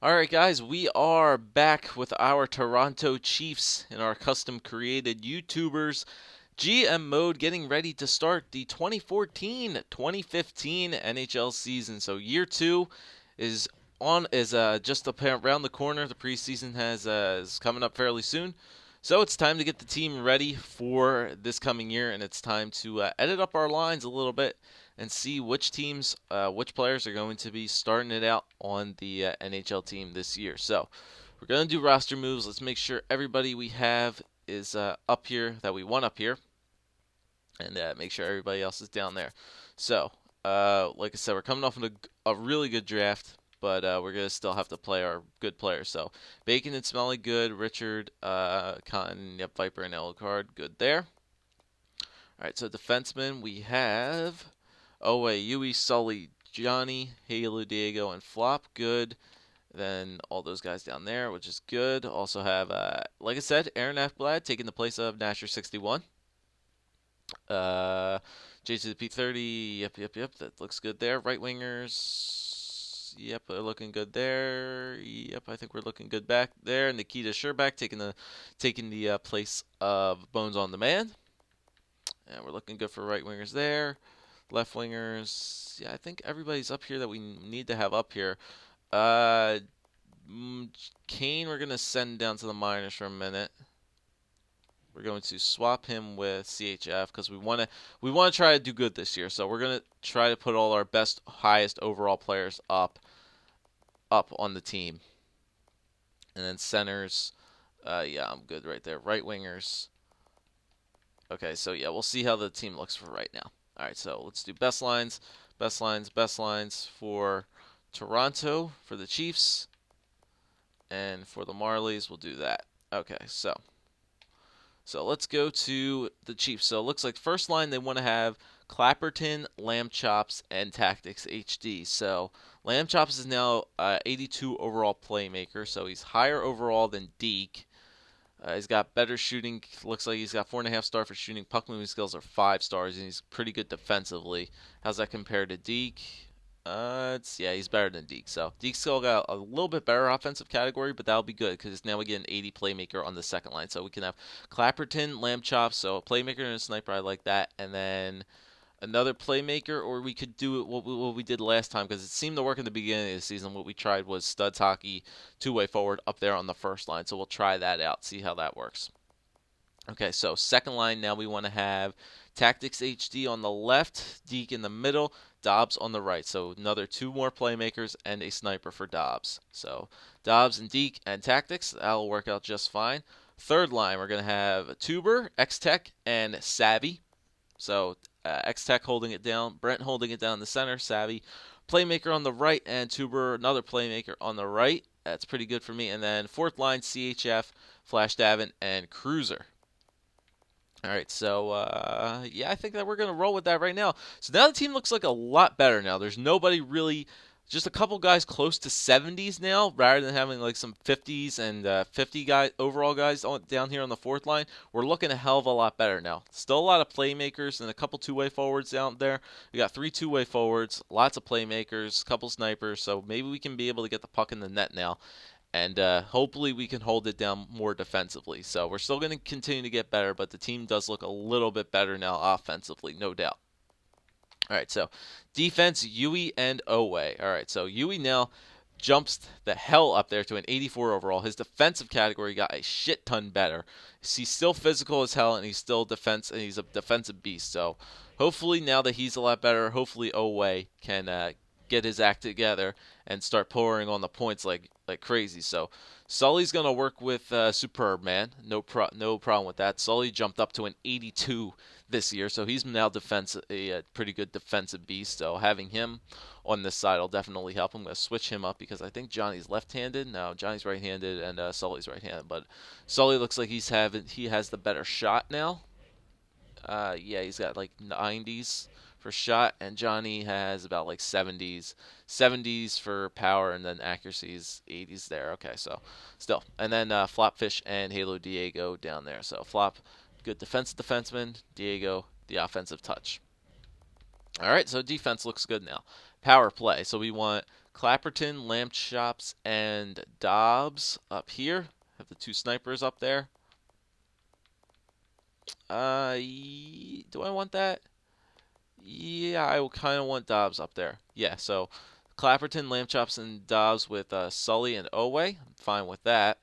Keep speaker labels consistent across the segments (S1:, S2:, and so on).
S1: All right, guys, we are back with our Toronto Chiefs and our custom created YouTubers GM mode, getting ready to start the 2014-2015 NHL season. So year two is just around the corner. The preseason is coming up fairly soon. So it's time to get the team ready for this coming year, and it's time to edit up our lines a little bit and see which players are going to be starting it out on the NHL team this year. So we're going to do roster moves. Let's make sure everybody we have is up here that we want up here, and make sure everybody else is down there. So, like I said, we're coming off of a really good draft, but we're going to still have to play our good players. So, Bacon and Smelly, good. Richard, Cotton, yep, Viper and Elcard, good there. All right, so defensemen, we have Owe, Yui, Sully, Johnny, Halo, Diego, and Flop, good. Then all those guys down there, which is good. Also have, like I said, Aaron Ekblad taking the place of Nasher 61. J to the P30, yep. That looks good there. Right wingers, yep, they're looking good there. Yep, I think we're looking good back there. Nikita Sherback taking the place of Bones on Demand. And we're looking good for right wingers there. Left wingers, yeah, I think everybody's up here that we need to have up here. Uh, Kane, we're gonna send down to the minors for a minute. We're going to swap him with CHF because we want to try to do good this year. So we're gonna try to put all our best, highest overall players up on the team. And then centers, yeah, I'm good right there. Right wingers. Okay, so yeah, we'll see how the team looks for right now. All right, so let's do best lines for Toronto for the Chiefs, and for the Marlies we'll do that. Okay, so let's go to the Chiefs. So it looks like first line they want to have Clapperton, Lamb Chops, and Tactics HD. So Lamb Chops is now 82 overall playmaker, so he's higher overall than Deke. He's got better shooting. Looks like he's got 4.5 star for shooting. Puck moving skills are 5 stars, and he's pretty good defensively. How's that compared to Deke? He's better than Deke. So Deke's still got a little bit better offensive category, but that'll be good because now we get an 80 playmaker on the second line. So we can have Clapperton, Lamb Chop, so a playmaker and a sniper. I like that, and then another playmaker, or we could do it what we did last time because it seemed to work in the beginning of the season. What we tried was studs hockey, two-way forward up there on the first line. So we'll try that out, see how that works. Okay, so second line now we want to have Tactics HD on the left, Deke in the middle, Dobbs on the right. So another two more playmakers and a sniper for Dobbs. So Dobbs and Deke and Tactics, that'll work out just fine. Third line, we're going to have Tuber, X-Tech, and Savvy. So X-Tech holding it down, Brent holding it down in the center, Savvy playmaker on the right, and Tuber another playmaker on the right. That's pretty good for me. And then fourth line, CHF, Flash Davin, and Cruiser. All right, so yeah, I think that we're gonna roll with that right now. So now the team looks like a lot better now. There's nobody really, just a couple guys close to 70s now, rather than having like some 50s and 50 guys overall guys down here on the fourth line. We're looking a hell of a lot better now. Still a lot of playmakers and a couple two-way forwards out there. We got 3 two-way forwards, lots of playmakers, a couple snipers. So maybe we can be able to get the puck in the net now and hopefully we can hold it down more defensively. So we're still going to continue to get better, but the team does look a little bit better now offensively, no doubt. All right, so defense, Yui and Owe. All right, so Yui now jumps the hell up there to an 84 overall. His defensive category got a shit ton better. He's still physical as hell, and he's still defense, and he's a defensive beast. So hopefully now that he's a lot better, hopefully Owe can get his act together and start pouring on the points like crazy. So Sully's gonna work with Superb Man, no problem with that. Sully jumped up to an 82 this year, so he's now a pretty good defensive beast. So having him on this side will definitely help. I'm gonna switch him up because I think Johnny's left-handed. No, Johnny's right-handed and Sully's right-handed. But Sully looks like he has the better shot now. Yeah, he's got like 90s for shot, and Johnny has about like 70s for power, and then accuracy's 80s there. Okay, so still, and then Flopfish and Halo Diego down there. So Flop, good defensive defenseman. Diego, the offensive touch. All right, so defense looks good now. Power play. So we want Clapperton, Lamb Chops, and Dobbs up here. Have the 2 snipers up there. Do I want that? Yeah, I kind of want Dobbs up there. Yeah, so Clapperton, Lamb Chops, and Dobbs with Sully and Owe. I'm fine with that.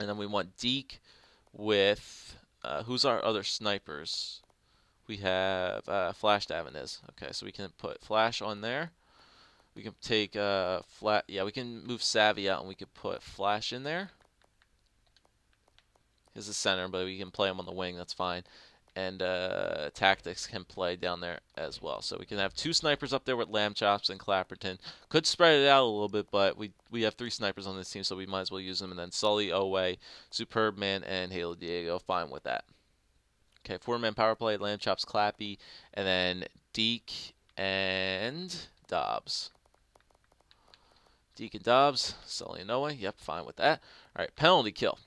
S1: And then we want Deke with who's our other snipers? We have Flash Davin. Okay, so we can put Flash on there. We can take flat. Yeah, we can move Savvy out and we could put Flash in there. He's the center, but we can play him on the wing. That's fine. And Tactics can play down there as well. So we can have 2 snipers up there with Lamb Chops and Clapperton. Could spread it out a little bit, but we have 3 snipers on this team, so we might as well use them. And then Sully, Owe, Superb Man, and Halo Diego. Fine with that. Okay, 4-man power play, Lamb Chops, Clappy, and then Deke and Dobbs. Deke and Dobbs, Sully and Owe. Yep, fine with that. All right, penalty kill.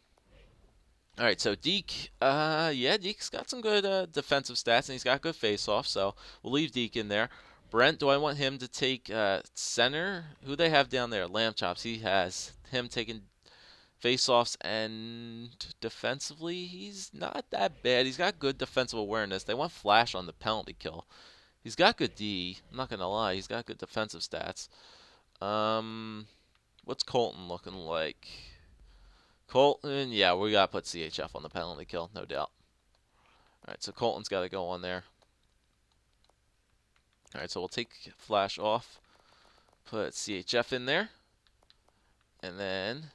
S1: All right, so Deke, yeah, Deke's got some good defensive stats, and he's got good face-off, so we'll leave Deke in there. Brent, do I want him to take center? Who they have down there? Lamb Chops. He has him taking face-offs, and defensively, he's not that bad. He's got good defensive awareness. They want Flash on the penalty kill. He's got good D. I'm not going to lie. He's got good defensive stats. What's Colton looking like? Colton, yeah, we got to put CHF on the penalty kill, no doubt. All right, so Colton's got to go on there. All right, so we'll take Flash off, put CHF in there, and then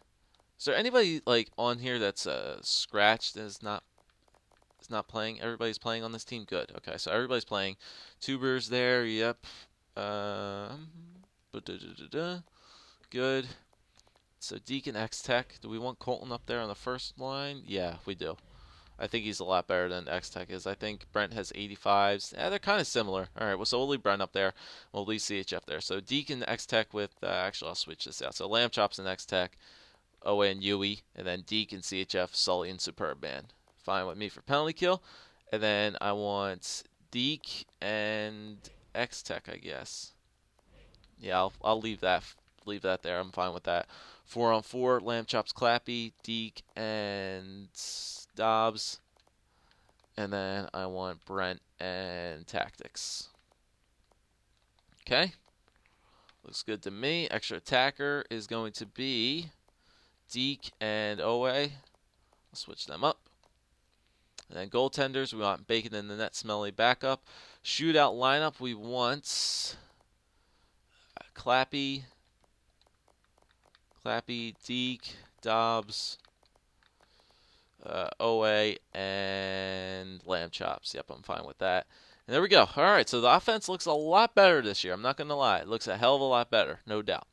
S1: is there anybody like on here that's scratched and is not playing? Everybody's playing on this team. Good. Okay, so everybody's playing. Tubers there. Yep. Good. So Deacon X Tech. Do we want Colton up there on the first line? Yeah, we do. I think he's a lot better than X Tech is. I think Brent has 85s. Yeah, they're kind of similar. All right, well, so we'll leave Brent up there. We'll leave CHF there. So Deacon X Tech with actually I'll switch this out. So Lamb Chops and X Tech, Owe and Yui, and then Deke and CHF, Sully and Superb Man. Fine with me for penalty kill. And then I want Deke and X Tech, I guess. Yeah, I'll leave that there. I'm fine with that. 4-on-4, Lamb Chops, Clappy, Deke, and Dobbs. And then I want Brent and Tactics. Okay. Looks good to me. Extra attacker is going to be Deke and Owe. I'll switch them up. And then goaltenders, we want Bacon in the net, Smelly backup. Shootout lineup, we want Clappy, Deke, Dobbs, Owe, and Lamb Chops. Yep, I'm fine with that. And there we go. All right, so the offense looks a lot better this year. I'm not going to lie. It looks a hell of a lot better, no doubt.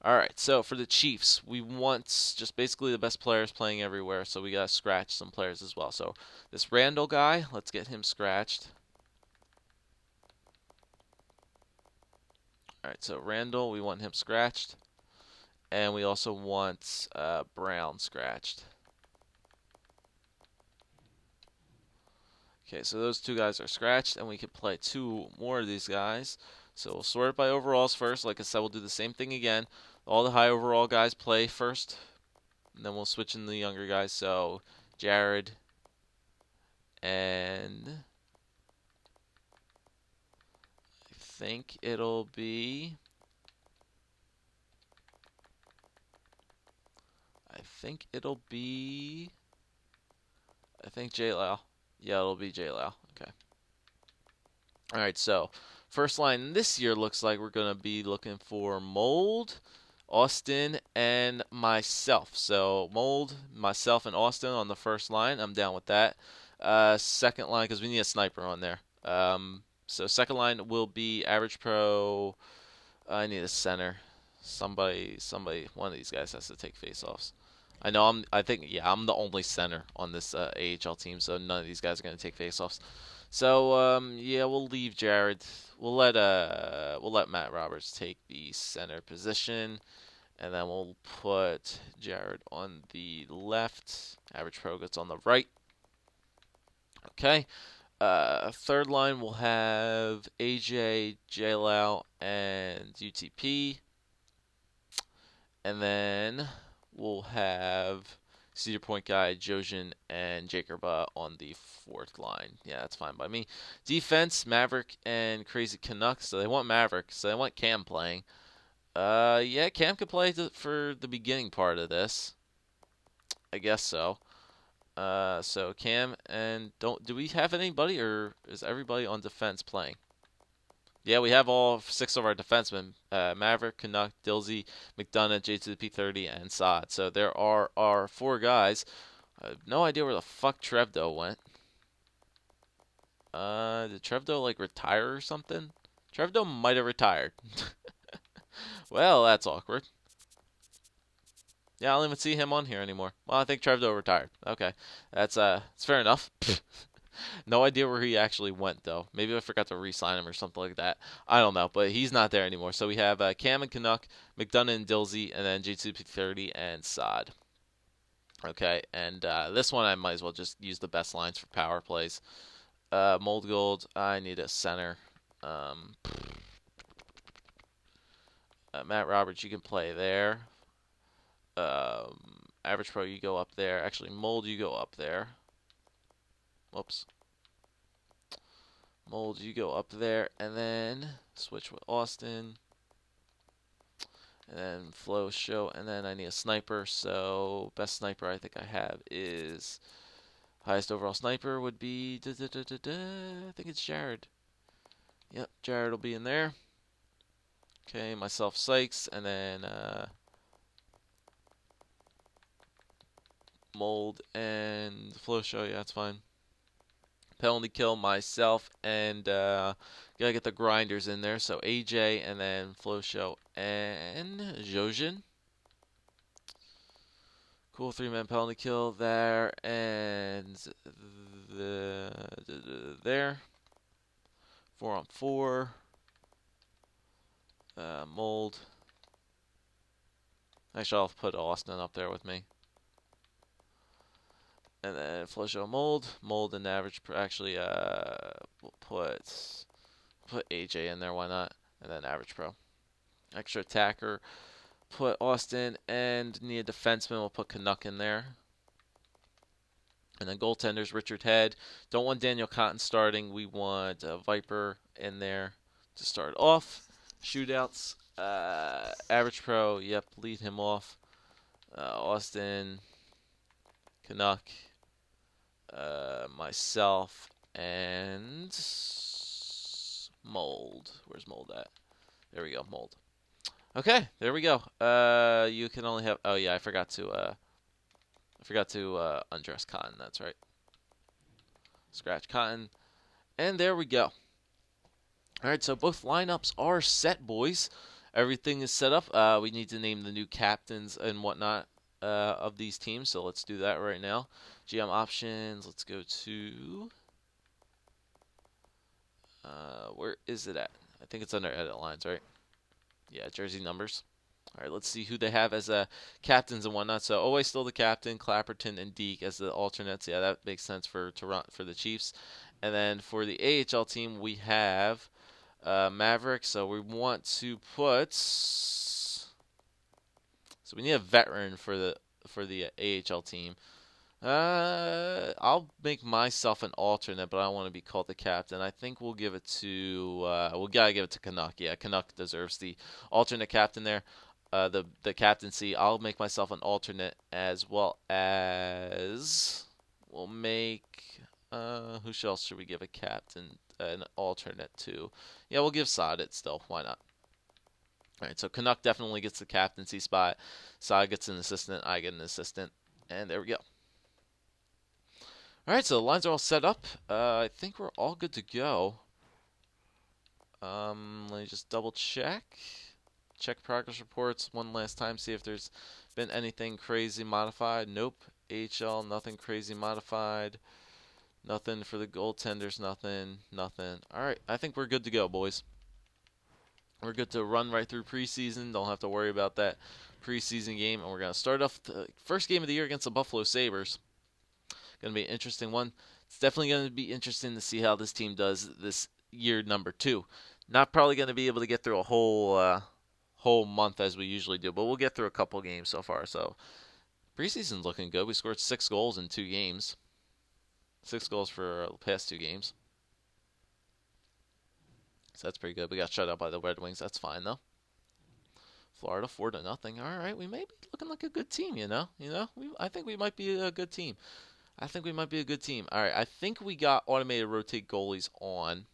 S1: All right, so for the Chiefs, we want just basically the best players playing everywhere, so we got to scratch some players as well. So this Randall guy, let's get him scratched. All right, so Randall, we want him scratched. And we also want Brown scratched. Okay, so those 2 guys are scratched, and we can play 2 more of these guys. So we'll sort it by overalls first. Like I said, we'll do the same thing again. All the high overall guys play first, and then we'll switch in the younger guys. So Jared and I think it'll be J Lau. Yeah, it'll be J Lau. Okay. All right, so first line this year looks like we're going to be looking for Mold, Austin, and myself. So Mold, myself, and Austin on the first line. I'm down with that. Second line, because we need a sniper on there. So second line will be Average Pro. I need a center. Somebody, one of these guys has to take faceoffs. I think I'm the only center on this AHL team, so none of these guys are going to take faceoffs. So yeah, we'll leave Jared. We'll let Matt Roberts take the center position, and then we'll put Jared on the left. Average Pro gets on the right. Okay. Third line we'll have AJ, JLao, and UTP. And then we'll have Cedar Point guy, Jojin, and Jakerba on the fourth line. Yeah, that's fine by me. Defense, Maverick and Crazy Canucks. So they want Maverick. So they want Cam playing. Yeah, Cam could play for the beginning part of this. I guess so. So Cam and do we have anybody, or is everybody on defense playing? Yeah, we have all 6 of our defensemen: Maverick, Canuck, Dilsey, McDonough, J to the P30, and Sod. So there are our 4 guys. I have no idea where the fuck Trevdo went. Did Trevdo like retire or something? Trevdo might have retired. Well, that's awkward. Yeah, I don't even see him on here anymore. Well, I think Trevdo retired. Okay, it's fair enough. No idea where he actually went though. Maybe I forgot to re-sign him or something like that. I don't know, but he's not there anymore. So we have Cam and Canuck, McDonough and Dilsey, and then J2P30 and Sod. Okay, and this one I might as well just use the best lines for power plays. Mold Gold, I need a center. Matt Roberts, you can play there. Average Pro, you go up there. Actually, Mold, you go up there. Whoops. Mold, you go up there, and then switch with Austin, and then Flow Show, and then I need a sniper. So best sniper I think I have is highest overall sniper would be I think it's Jared. Yep, Jared will be in there. Okay, myself Sykes, and then Mold and Flow Show. Yeah, that's fine. Penalty kill myself, and gotta get the grinders in there. So AJ, and then Flow Show and Jojin. Cool 3-man penalty kill there, and there. 4-on-4. Mold. Actually, I'll put Austin up there with me. And then Flow Show Mold. Mold and average. Actually, we'll put AJ in there. Why not? And then average pro. Extra attacker. Put Austin, and need a defenseman. We'll put Canuck in there. And then goaltenders, Richard Head. Don't want Daniel Cotton starting. We want Viper in there to start off. Shootouts. Average pro. Yep, lead him off. Austin, Canuck, myself, and Mold. Where's Mold at? There we go, Mold. Okay, there we go. You can only have. Oh yeah, I forgot to undress Cotton. That's right. Scratch Cotton, and there we go. All right, so both lineups are set, boys. Everything is set up. We need to name the new captains and whatnot of these teams, so let's do that right now. GM options. Let's go to where is it at? I think it's under edit lines, right? Yeah, jersey numbers. All right, let's see who they have as captains and whatnot. So always still the captain, Clapperton and Deke as the alternates. Yeah, that makes sense for Toronto, for the Chiefs. And then for the AHL team, we have Maverick. So we want to put. So we need a veteran for the AHL team. I'll make myself an alternate, but I don't want to be called the captain. I think we'll give it to. We gotta give it to Canuck. Yeah, Canuck deserves the alternate captain there. The captaincy. I'll make myself an alternate, as well as we'll make. Who else should we give a captain, an alternate to? Yeah, we'll give Sod it still. Why not? All right, so Canuck definitely gets the captaincy spot. Sod gets an assistant. I get an assistant, and there we go. All right, so the lines are all set up. I think we're all good to go. Let me just double check. Check progress reports one last time, see if there's been anything crazy modified. Nope. HL, nothing crazy modified. Nothing for the goaltenders, nothing. All right, I think we're good to go, boys. We're good to run right through preseason. Don't have to worry about that preseason game. And we're going to start off the first game of the year against the Buffalo Sabres. Going to be an interesting one. It's definitely going to be interesting to see how this team does this year number 2. Not probably going to be able to get through a whole whole month as we usually do, but we'll get through a couple games so far. So preseason's looking good. We scored 6 goals in 2 games. 6 goals for the past 2 games. So that's pretty good. We got shut out by the Red Wings. That's fine though. Florida 4-0. All right, we may be looking like a good team. I think we might be a good team. All right, I think we got automated rotate goalies on.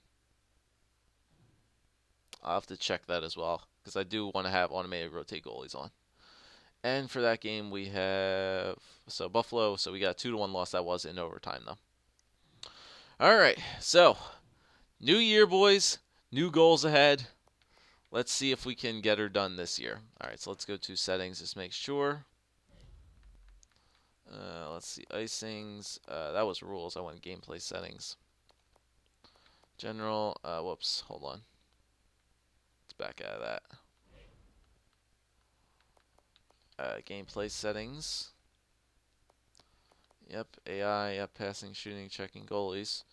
S1: I'll have to check that as well because I do want to have automated rotate goalies on. And for that game, we have Buffalo. So we got a 2-1 loss. That was in overtime though. All right, so new year, boys. New goals ahead. Let's see if we can get her done this year. All right, so let's go to settings. Just make sure. Let's see, icings. That was rules. I went gameplay settings. General. Whoops. Hold on. Let's back out of that. Gameplay settings. Yep. AI. Yep. Passing, shooting, checking goalies.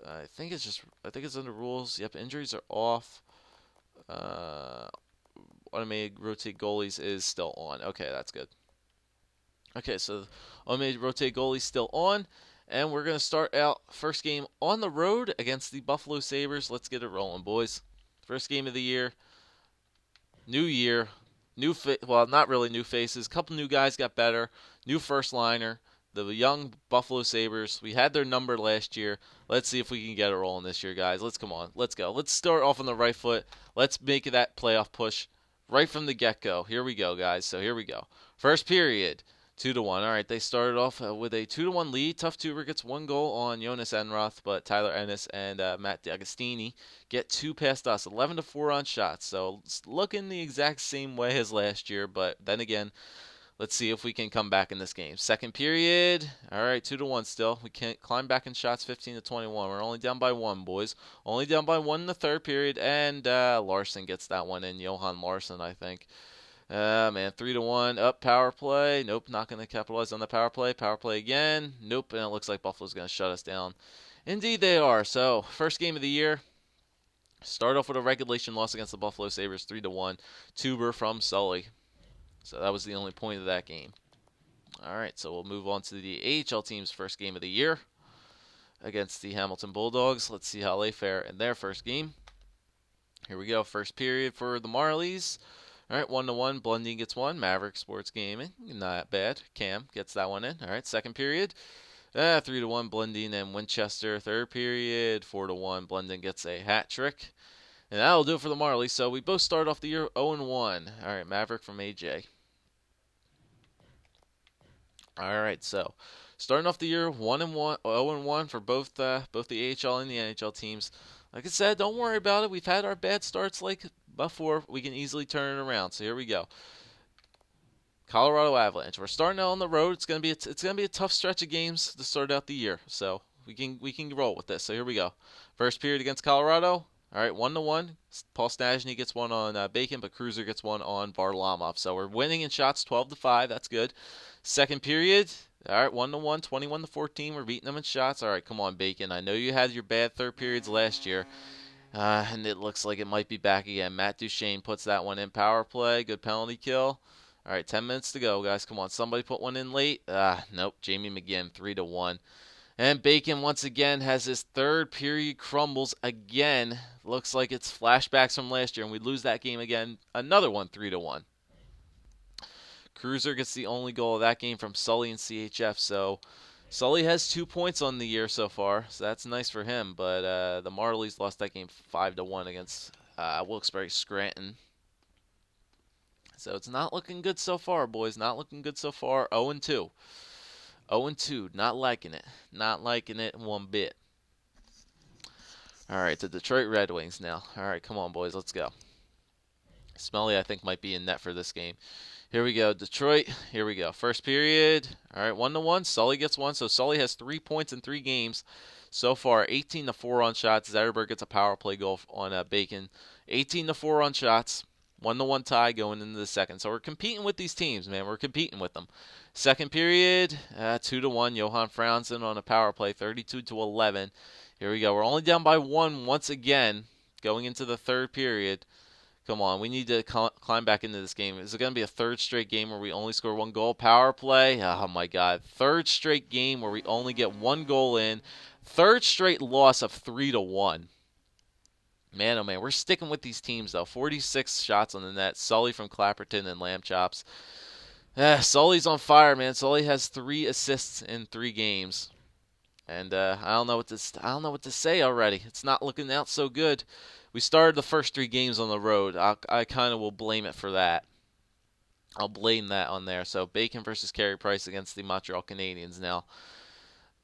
S1: I think it's under rules. Yep. Injuries are off. Automated rotate goalies is still on. Okay, that's good. Okay, so automated rotate goalies still on, and we're gonna start out first game on the road against the Buffalo Sabres. Let's get it rolling, boys. First game of the year, new year, well, not really new faces. Couple new guys got better. New first liner. The young Buffalo Sabres. We had their number last year. Let's see if we can get it rolling this year, guys. Come on. Let's go. Let's start off on the right foot. Let's make that playoff push right from the get-go. Here we go, guys. So here we go. First period, 2-1. All right, they started off with a 2-1 lead. Tough Tuber gets 1 goal on Jonas Enroth, but Tyler Ennis and Matt D'Agostini get 2 past us. 11-4 on shots. So it's looking the exact same way as last year, but then again, let's see if we can come back in this game. Second period. All right, 2-1 still. We can't climb back in shots 15-21. We're only down by 1, boys. Only down by 1 in the third period, and Larson gets that one in. Johan Larson, I think. Man, 3-1. Up power play. Nope, not going to capitalize on the power play. Power play again. Nope, and it looks like Buffalo's going to shut us down. Indeed they are. So, first game of the year. Start off with a regulation loss against the Buffalo Sabres, 3-1. Tuber from Sully. So that was the only point of that game. All right, so we'll move on to the AHL team's first game of the year against the Hamilton Bulldogs. Let's see how they fare in their first game. Here we go. First period for the Marlies. All right, 1-1. Blundin gets 1. Maverick Sports Gaming, not bad. Cam gets that one in. All right, second period. 3-1. Blundin and Winchester. Third period, 4-1. Blundin gets a hat trick. And that'll do it for the Marlies. So we both start off the year 0-1. All right, Maverick from AJ. All right, so starting off the year 1-1, 0-1 for both the AHL and the NHL teams. Like I said, don't worry about it. We've had our bad starts like before. We can easily turn it around. So here we go. Colorado Avalanche. We're starting out on the road. It's gonna be a tough stretch of games to start out the year. So we can roll with this. So here we go. First period against Colorado. All right, 1-1. Paul Stastny gets 1 on Bacon, but Cruiser gets 1 on Varlamov. So we're winning in shots 12-5. That's good. Second period. All right, 1-1, 21-14. We're beating them in shots. All right, come on, Bacon. I know you had your bad third periods last year, and it looks like it might be back again. Matt Duchene puts that one in. Power play. Good penalty kill. All right, 10 minutes to go, guys. Come on, somebody put one in late. Nope. Jamie McGinn, 3-1. And Bacon once again has his third period crumbles again. Looks like it's flashbacks from last year, and we lose that game again. Another one, 3-1. Cruiser gets the only goal of that game from Sully and CHF. So Sully has 2 points on the year so far, so that's nice for him. But the Marlies lost that game 5-1 against Wilkes-Barre Scranton. So it's not looking good so far, boys. Not looking good so far. 0-2. 0-2, not liking it. Not liking it one bit. All right, the Detroit Red Wings now. All right, come on, boys, let's go. Smelly, I think, might be in net for this game. Here we go, Detroit. Here we go. First period. All right, 1-1. Sully gets 1, so Sully has 3 points in 3 games so far. 18-4 on shots. Zetterberg gets a power play goal on Bacon. 18-4 on shots. 1-1 tie going into the second. So we're competing with these teams, man. We're competing with them. Second period, 2-1. Johan Franzen on a power play, 32-11. Here we go. We're only down by 1 once again going into the third period. Come on, we need to climb back into this game. Is it going to be a third straight game where we only score one goal? Power play? Oh my God. Third straight game where we only get one goal in. Third straight loss of 3-1. Man, oh man, we're sticking with these teams though. 46 shots on the net. Sully from Clapperton and Lamb Chops. Sully's on fire, man. Sully has 3 assists in 3 games. And I don't know what to say already. It's not looking out so good. We started the first 3 games on the road. I kind of will blame it for that. I'll blame that on there. So Bacon versus Carey Price against the Montreal Canadiens. Now,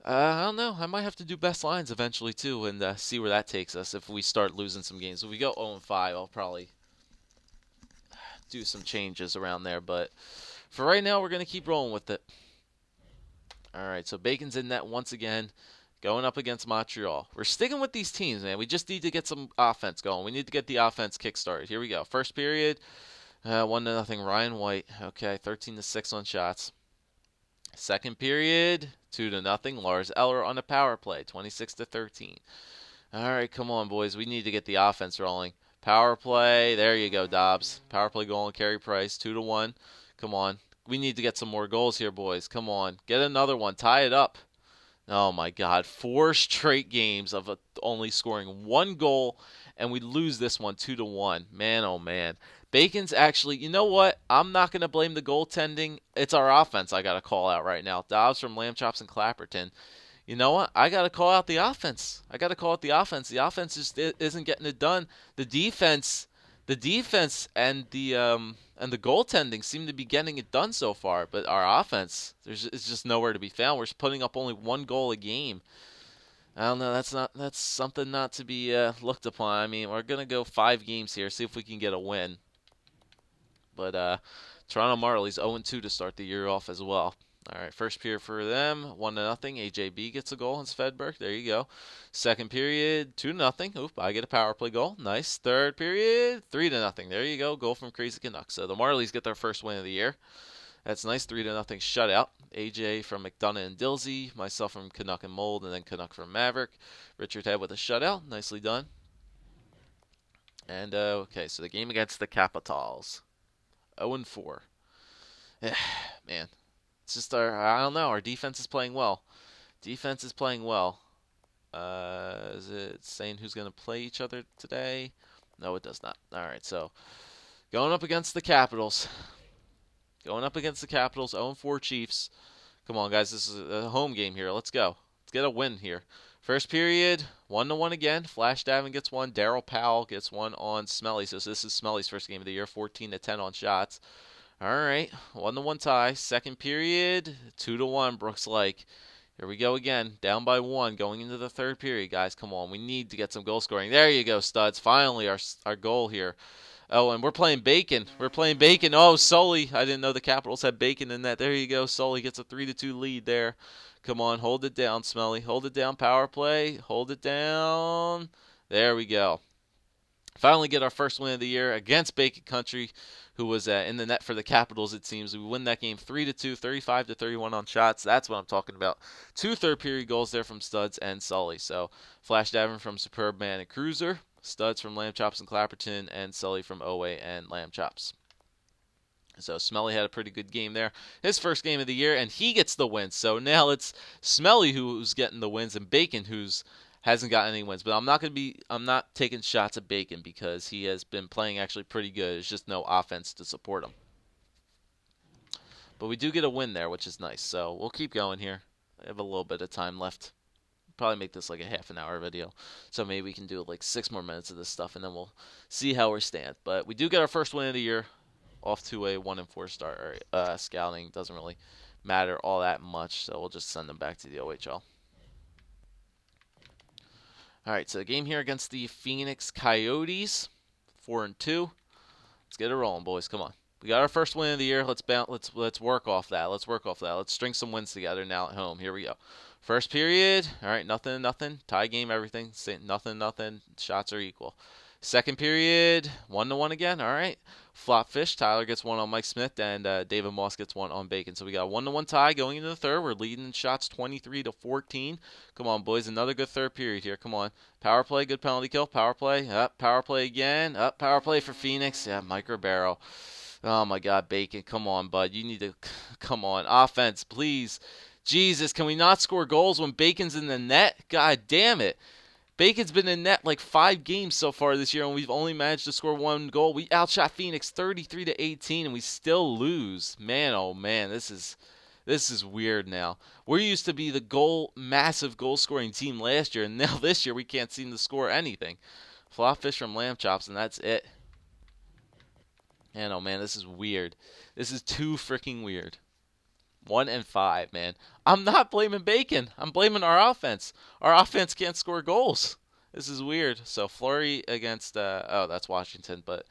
S1: I don't know. I might have to do best lines eventually too, and see where that takes us if we start losing some games. If we go 0-5, I'll probably do some changes around there. But for right now, we're gonna keep rolling with it. All right, so Bacon's in net once again, going up against Montreal. We're sticking with these teams, man. We just need to get some offense going. We need to get the offense kick-started. Here we go. First period, 1-0. Ryan White. Okay, 13-6 on shots. Second period, 2-0. Lars Eller on a power play, 26-13. All right, come on, boys. We need to get the offense rolling. Power play. There you go, Dobbs. Power play goal on Carey Price, 2-1. Come on. We need to get some more goals here, boys. Come on. Get another one. Tie it up. Oh, my God. 4 straight games of only scoring 1 goal, and we lose this one 2-1. Man, oh, man. Bacon's actually, you know what? I'm not going to blame the goaltending. It's our offense I got to call out right now. Dobbs from Lamb Chops and Clapperton. You know what? I got to call out the offense. The offense just isn't getting it done. The defense and the goaltending seem to be getting it done so far, but our offense, it's just nowhere to be found. We're putting up only 1 goal a game. I don't know. That's something not to be looked upon. I mean, we're gonna go 5 games here, see if we can get a win. But Toronto Marlies 0-2 to start the year off as well. All right, first period for them, 1-0. AJB gets a goal on Svedberg. There you go. Second period, 2-0. Oop, I get a power play goal. Nice. Third period, 3-0. There you go. Goal from Crazy Canucks. So the Marlies get their first win of the year. That's nice. 3-0 shutout. AJ from McDonough and Dilsey. Myself from Canuck and Mold, and then Canuck from Maverick. Richard Head with a shutout. Nicely done. And okay, so the game against the Capitals. 0-4. Man. It's just I don't know, our defense is playing well. Is it saying who's going to play each other today? No, it does not. All right, so going up against the Capitals. 0-4 Chiefs. Come on, guys, this is a home game here. Let's go. Let's get a win here. First period, 1-1 again. Flash Davin gets one. Daryl Powell gets one on Smelly. So this is Smelly's first game of the year, 14-10 on shots. All right, 1-1 tie. Second period, 2-1. Brooks Lake. Here we go again, down by 1, going into the third period, guys. Come on, we need to get some goal scoring. There you go, studs. Finally, our goal here. Oh, and we're playing Bacon. Oh, Sully. I didn't know the Capitals had Bacon in that. There you go. Sully gets a 3-2 lead there. Come on, hold it down, Smelly. Hold it down, power play. Hold it down. There we go. Finally get our first win of the year against Bacon Country, who was in the net for the Capitals, it seems. We win that game 3-2, 35-31 on shots. That's what I'm talking about. 2 third-period goals there from Studs and Sully. So Flash Davin from Superb Man and Cruiser, Studs from Lamb Chops and Clapperton, and Sully from Owe and Lamb Chops. So Smelly had a pretty good game there. His first game of the year, and he gets the win. So now it's Smelly who's getting the wins and Bacon who's hasn't gotten any wins. But I'm not taking shots at Bacon because he has been playing actually pretty good. There's just no offense to support him. But we do get a win there, which is nice. So we'll keep going here. I have a little bit of time left. Probably make this like a half an hour video. So maybe we can do like 6 more minutes of this stuff and then we'll see how we stand. But we do get our first win of the year. Off to a 1-4 start. Scouting doesn't really matter all that much, so we'll just send them back to the OHL. All right, so the game here against the Phoenix Coyotes, 4-2. Let's get it rolling, boys. Come on, we got our first win of the year. Let's work off that. Let's string some wins together now at home. Here we go. First period. All right, nothing. Tie game, everything. Nothing. Shots are equal. Second period, 1-1 again. All right. Flop Fish, Tyler gets one on Mike Smith, and David Moss gets one on Bacon. So we got a 1-1 tie going into the third. We're leading in shots 23-14. Come on, boys. Another good third period here. Come on. Power play, good penalty kill. Power play. Up, power play again. Up, power play for Phoenix. Yeah, Mike Ribeiro. Oh, my God, Bacon. Come on, bud. You need to come on. Offense, please. Jesus, can we not score goals when Bacon's in the net? God damn it. Bacon's been in net like 5 games so far this year, and we've only managed to score 1 goal. We outshot Phoenix 33-18, and we still lose. Man, oh man, this is weird now. We used to be the massive goal-scoring team last year, and now this year we can't seem to score anything. Flop Fish from Lamb Chops, and that's it. Man, oh man, this is weird. This is too freaking weird. 1-5, man. I'm not blaming Bacon. I'm blaming our offense. Our offense can't score goals. This is weird. So Fleury against that's Washington, but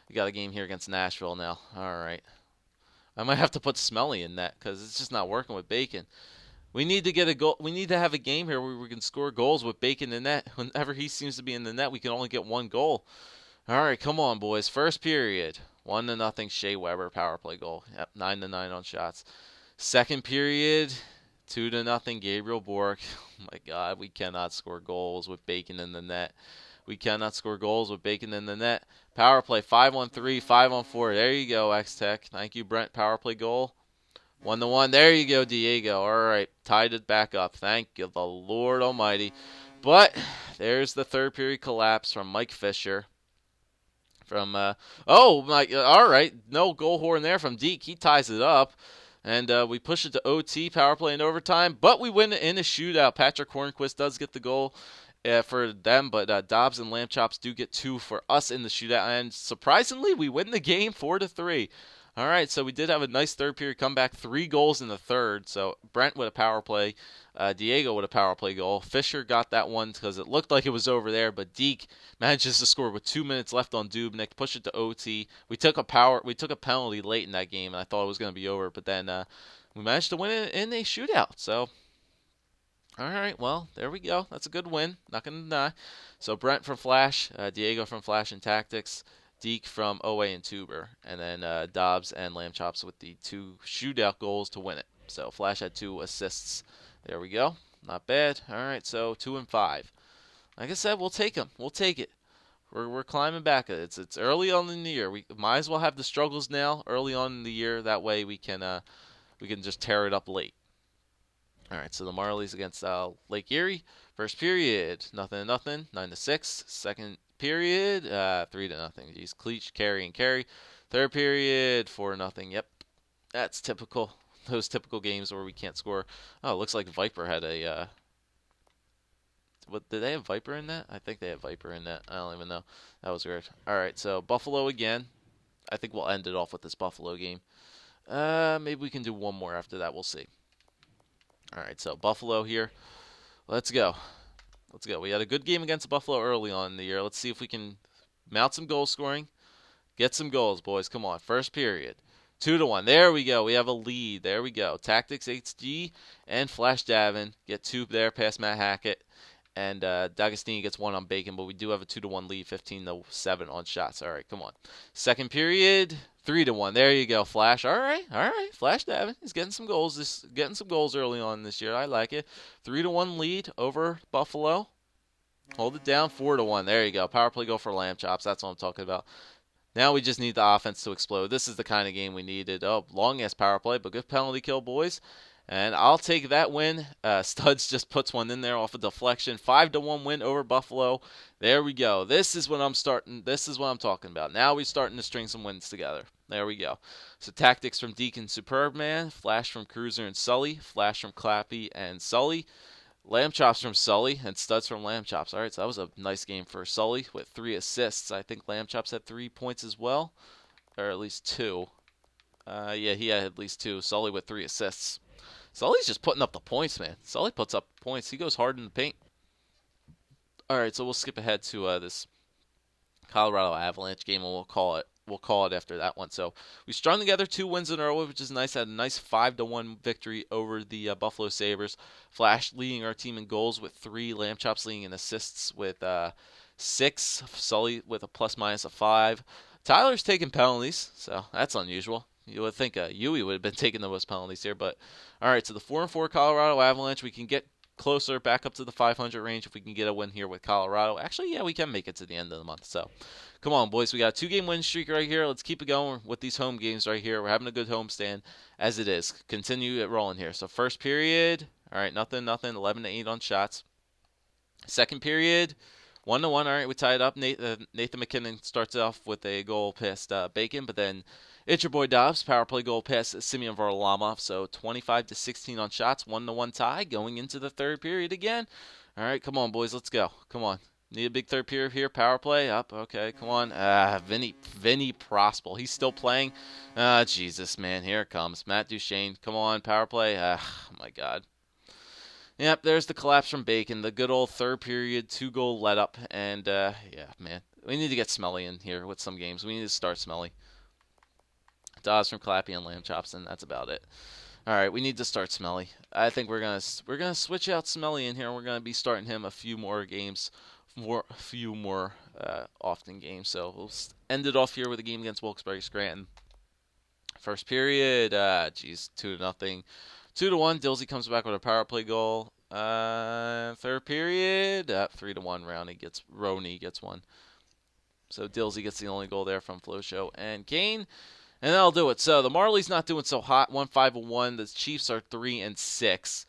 S1: we got a game here against Nashville now. All right. I might have to put Smelly in that because it's just not working with Bacon. We need to get a goal. We need to have a game here where we can score goals with Bacon in net. Whenever he seems to be in the net, we can only get 1 goal. All right, come on, boys. First period, 1-0. Shea Weber power play goal. Yep, 9-9 on shots. Second period, 2-0 Gabriel Bork. Oh my God, we cannot score goals with Bacon in the net. We cannot score goals with Bacon in the net. Power play, 5-on-3, 5-on-4. There you go, X-Tech. Thank you, Brent. Power play goal. 1-1. There you go, Diego. All right, tied it back up. Thank you, the Lord Almighty. But there's the third period collapse from Mike Fisher. All right, no goal horn there from Deke. He ties it up. And we push it to OT, power play, and overtime. But we win in a shootout. Patrick Hornquist does get the goal for them, but Dobbs and Lamb Chops do get 2 for us in the shootout. And surprisingly, we win the game 4-3. All right, so we did have a nice third period comeback. 3 goals in the third. So Brent with a power play. Diego with a power play goal. Fisher got that one because it looked like it was over there, but Deke manages to score with 2 minutes left on Dubnik. Push it to OT. We took a penalty late in that game, and I thought it was going to be over, but then we managed to win it in a shootout. So, all right, well, there we go. That's a good win. Not going to deny. So Brent from Flash, Diego from Flash and Tactics, Deke from OA and Tuber, and then Dobbs and Lamb Chops with the 2 shootout goals to win it. So Flash had 2 assists. There we go. Not bad. All right, so 2-5. Like I said, we'll take them. We'll take it. We're climbing back. It's early on in the year. We might as well have the struggles now early on in the year. That way we can just tear it up late. All right, so the Marlies against Lake Erie. First period, 0-0, 9-6. Second period, 3-0. Jeez, Cleach, Carey, and Carey. Third period, 4-0. Yep, that's typical. Those typical games where we can't score. Oh, it looks like Viper had a. What did they have Viper in that? I think they had Viper in that. I don't even know. That was weird. All right, so Buffalo again. I think we'll end it off with this Buffalo game. Maybe we can do one more after that. We'll see. All right, so Buffalo here. Let's go. Let's go. We had a good game against Buffalo early on in the year. Let's see if we can mount some goal scoring. Get some goals, boys. Come on. First period. 2-1. There we go. We have a lead. There we go. Tactics HG and Flash Davin get 2 there past Matt Hackett. And D'Agostini gets 1 on Bacon, but we do have a 2-1 lead, 15-7 on shots. All right, come on. Second period, 3-1. There you go, Flash. All right. Flash Davin. He's getting some goals. Getting some goals early on this year. I like it. 3-1 lead over Buffalo. Hold it down. 4-1. There you go. Power play goal for Lamb Chops. That's what I'm talking about. Now we just need the offense to explode. This is the kind of game we needed. Oh, long-ass power play, but good penalty kill, boys. And I'll take that win. Studs just puts one in there off a deflection. 5-1 win over Buffalo. There we go. This is what I'm talking about. Now we're starting to string some wins together. There we go. So tactics from Deacon Superbman, Flash from Cruiser and Sully, Flash from Clappy and Sully, Lamb Chops from Sully, and Studs from Lamb Chops. All right, so that was a nice game for Sully with 3 assists. I think Lamb Chops had 3 points as well, or at least 2. Yeah, he had at least 2. Sully with 3 assists. Sully's just putting up the points, man. Sully puts up points. He goes hard in the paint. All right, so we'll skip ahead to this Colorado Avalanche game, and we'll call it after that one. So we strung together 2 wins in a row, which is nice. Had a nice 5-1 victory over the Buffalo Sabres. Flash leading our team in goals with 3. Lamb Chops leading in assists with 6. Sully with a plus-minus of 5. Tyler's taking penalties, so that's unusual. You would think Yui would have been taking the most penalties here, but all right. So the 4-4 Colorado Avalanche, we can get closer, back up to the 500 range if we can get a win here with Colorado. Actually, yeah, we can make it to the end of the month. So, come on, boys. We got a 2-game win streak right here. Let's keep it going with these home games right here. We're having a good homestand as it is. Continue it rolling here. So first period, all right, nothing. 11-8 on shots. Second period, 1-1. All right, we tied up. Nathan MacKinnon starts off with a goal past Bacon, but then it's your boy Dobbs, power play goal past Simeon Varlamov. So 25-16 on shots, 1-1 tie going into the third period again. All right, come on, boys, let's go. Come on. Need a big third period here. Power play up. Okay, come on. Vinny Prospel. He's still playing. Jesus, man. Here it comes. Matt Duchene. Come on, power play. Oh, my God. Yep, there's the collapse from Bacon. The good old third period, 2-goal let up. And, yeah, man. We need to get Smelly in here with some games. We need to start Smelly. Dawes from Clappy and Lamb Chops, and that's about it. All right, we need to start Smelly. I think we're gonna switch out Smelly in here. We're gonna be starting him a few more games, often games. So we'll end it off here with a game against Wilkes-Barre Scranton. First period, 2-0, 2-1. Dilsey comes back with a power play goal. Third period, 3-1. Roney gets one. So Dilsey gets the only goal there from Flo Show and Kane. And that'll do it. So the Marlies not doing so hot, 1-5-1. The Chiefs are 3-6.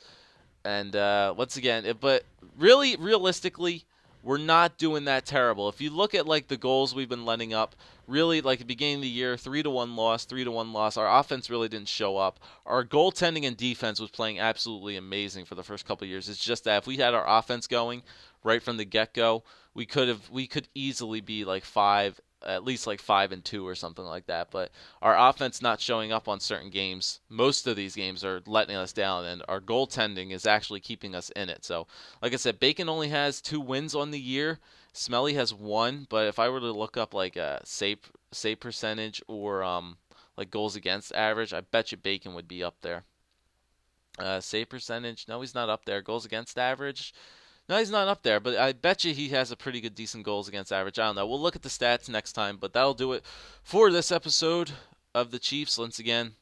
S1: And once again, but really, realistically, we're not doing that terrible. If you look at like the goals we've been letting up, really like at the beginning of the year, 3-1 loss, 3-1 loss. Our offense really didn't show up. Our goaltending and defense was playing absolutely amazing for the first couple of years. It's just that if we had our offense going right from the get-go, we could easily be like at least like 5-2 or something like that. But our offense not showing up on certain games, most of these games are letting us down, and our goaltending is actually keeping us in it. So, like I said, Bacon only has 2 wins on the year. Smelly has 1, but if I were to look up like a save percentage or like goals against average, I bet you Bacon would be up there. Save percentage, no, he's not up there. Goals against average, no, he's not up there, but I bet you he has a pretty good, decent goals against average. I don't know. We'll look at the stats next time, but that'll do it for this episode of the Chiefs. Once again,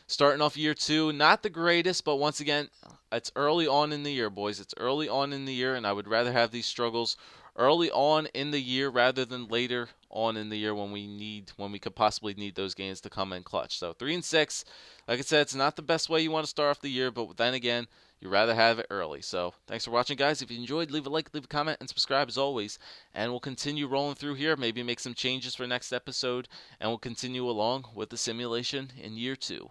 S1: starting off year 2, not the greatest, but once again, it's early on in the year, boys. It's early on in the year, and I would rather have these struggles early on in the year rather than later on in the year when we could possibly need those games to come in clutch. So 3-6, like I said, it's not the best way you want to start off the year, but then again, you'd rather have it early. So thanks for watching, guys. If you enjoyed, leave a like, leave a comment, and subscribe as always. And we'll continue rolling through here, maybe make some changes for next episode, and we'll continue along with the simulation in year 2.